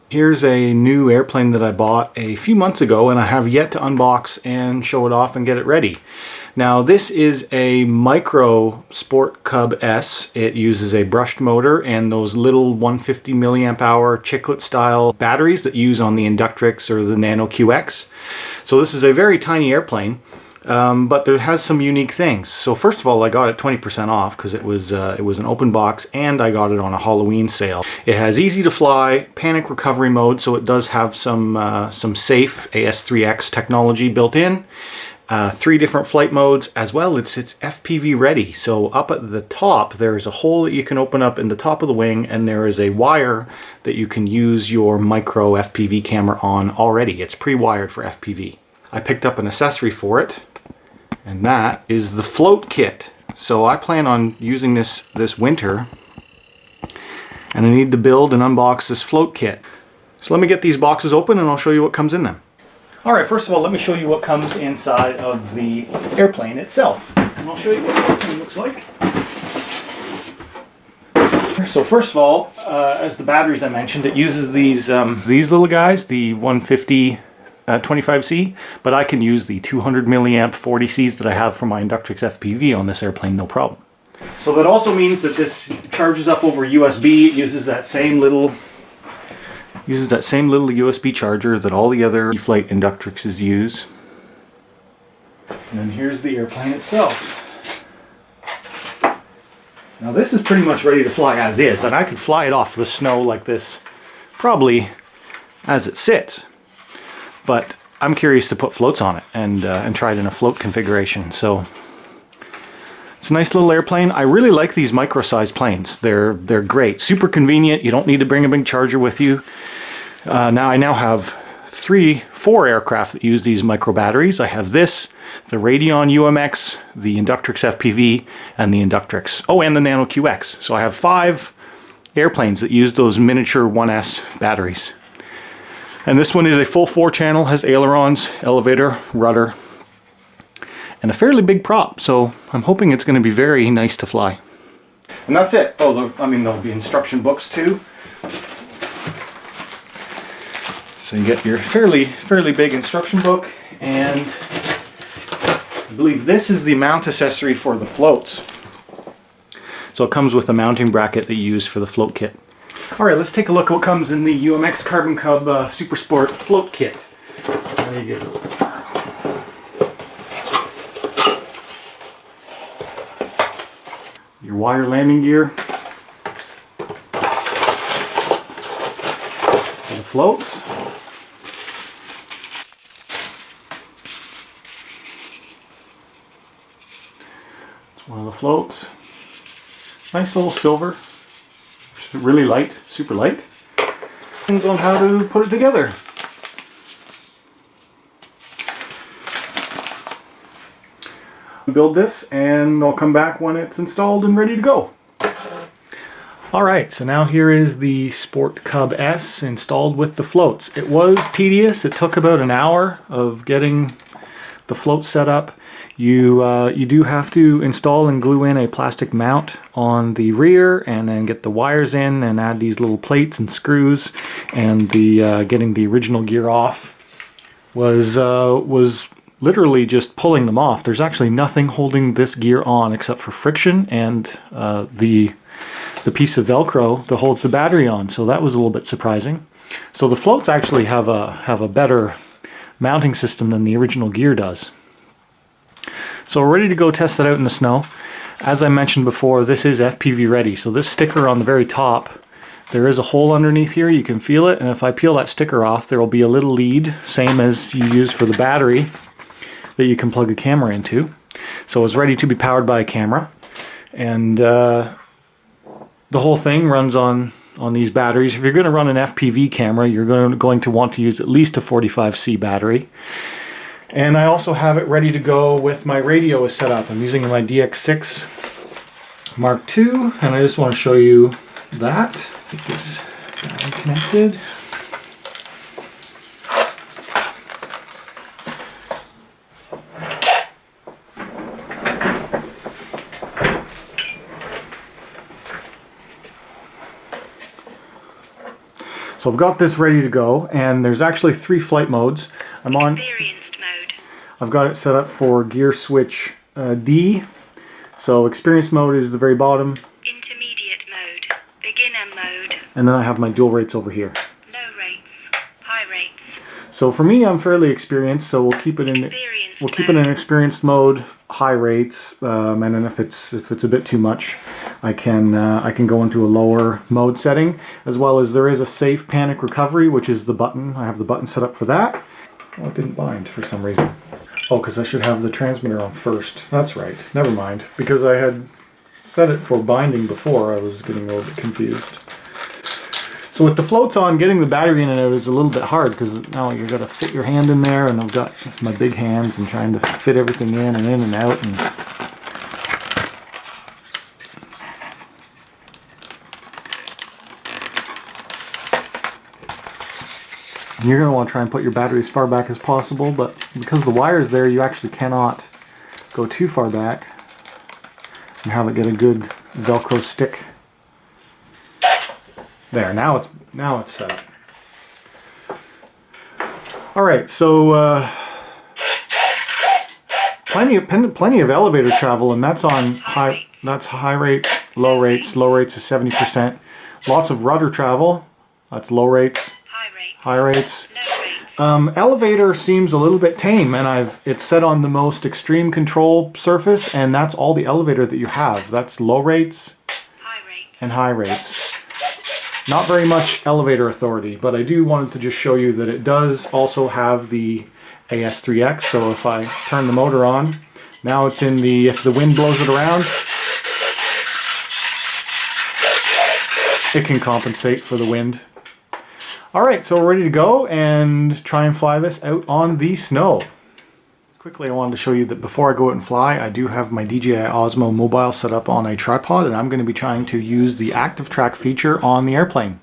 Here's a new airplane that I bought a few months ago, and I have yet to unbox and show it off and get it ready. Now this is a micro sport Cub S. It uses a brushed motor and those little 150 milliamp hour chiclet style batteries that you use on the Inductrix or the Nano QX. So this is a very tiny airplane. But there has some unique things. So first of all, I got it 20% off because it was an open box, and I got it on a Halloween sale. It has easy to fly, panic recovery mode, so it does have some safe AS3X technology built in. 3 different flight modes as well. It's FPV ready. So up at the top there's a hole that you can open up in the top of the wing, and there is a wire that you can use your micro FPV camera on already. It's pre-wired for FPV. I picked up an accessory for it, and that is the float kit. So I plan on using this winter, and I need to build and unbox this float kit. So let me get these boxes open and I'll show you what comes in them. Alright, first of all let me show you what comes inside of the airplane itself. And I'll show you what the airplane looks like. So first of all, as the batteries I mentioned, it uses these little guys, the 150 25C, but I can use the 200 milliamp 40Cs that I have for my Inductrix FPV on this airplane, no problem. So that also means that this charges up over USB. It uses that same little USB charger that all the other E-flite Inductrixes use. And then here's the airplane itself. Now this is pretty much ready to fly as is, and I could fly it off the snow like this probably as it sits. But I'm curious to put floats on it and try it in a float configuration. So it's a nice little airplane. I really like these micro-sized planes. They're great, super convenient. You don't need to bring a big charger with you. I now have 4 aircraft that use these micro batteries. I have this, the Radeon UMX, the Inductrix FPV, and the Inductrix. Oh, and the Nano QX. So I have 5 airplanes that use those miniature 1S batteries. And this one is a full 4-channel, has ailerons, elevator, rudder, and a fairly big prop, so I'm hoping it's going to be very nice to fly. And that's it. Oh, there'll be instruction books too. So you get your fairly big instruction book, and I believe this is the mount accessory for the floats. So it comes with a mounting bracket that you use for the float kit. Alright, let's take a look at what comes in the UMX Carbon Cub Super Sport float kit. There you go. Your wire landing gear. The floats. It's one of the floats. Nice little silver. Really light, super light. Depends on how to put it together. Build this and I'll come back when it's installed and ready to go. Alright, so now here is the Sport Cub S installed with the floats. It was tedious. It took about an hour of getting the float set up. You do have to install and glue in a plastic mount on the rear, and then get the wires in and add these little plates and screws. And the getting the original gear off was literally just pulling them off. There's actually nothing holding this gear on except for friction and the piece of Velcro that holds the battery on. So that was a little bit surprising. So the floats actually have a better mounting system than the original gear does. So we're ready to go test that out in the snow. As I mentioned before, this is FPV ready. So this sticker on the very top, there is a hole underneath here. You can feel it, and if I peel that sticker off, there will be a little lead, same as you use for the battery, that you can plug a camera into. So it's ready to be powered by a camera. And the whole thing runs on these batteries. If you're going to run an FPV camera, you're going to want to use at least a 45C battery. And I also have it ready to go with my radio set up. I'm using my DX6 Mark II, and I just want to show you that. Get this guy connected. So I've got this ready to go, and there's actually 3 flight modes. I'm on Experienced mode. I've got it set up for gear switch D. So experienced mode is the very bottom. Intermediate mode. Beginner mode. And then I have my dual rates over here. Low rates. High rates. So for me, I'm fairly experienced, so we'll keep it in experienced mode, high rates, and then if it's a bit too much, I can go into a lower mode setting, as well as there is a safe panic recovery, which is the button. I have the button set up for that. Oh, it didn't bind for some reason. Oh, because I should have the transmitter on first. That's right. Never mind. Because I had set it for binding before, I was getting a little bit confused. So with the floats on, getting the battery in and out is a little bit hard because now you've got to fit your hand in there, and I've got my big hands and trying to fit everything in and out. And you're going to want to try and put your battery as far back as possible, but because the wire's there, you actually cannot go too far back and have it get a good Velcro stick. There, now it's set up. All right, so plenty of elevator travel, and that's on high. That's high rate, low rates. Low rates is 70%. Lots of rudder travel. That's low rates. High rates. Elevator seems a little bit tame, and it's set on the most extreme control surface, and that's all the elevator that you have. That's low rates and high rates. Not very much elevator authority, but I do wanted to just show you that it does also have the AS3X, so if I turn the motor on, now it's in the, if the wind blows it around, it can compensate for the wind. Alright, so we're ready to go and try and fly this out on the snow. Quickly, I wanted to show you that before I go out and fly, I do have my DJI Osmo Mobile set up on a tripod, and I'm going to be trying to use the active track feature on the airplane.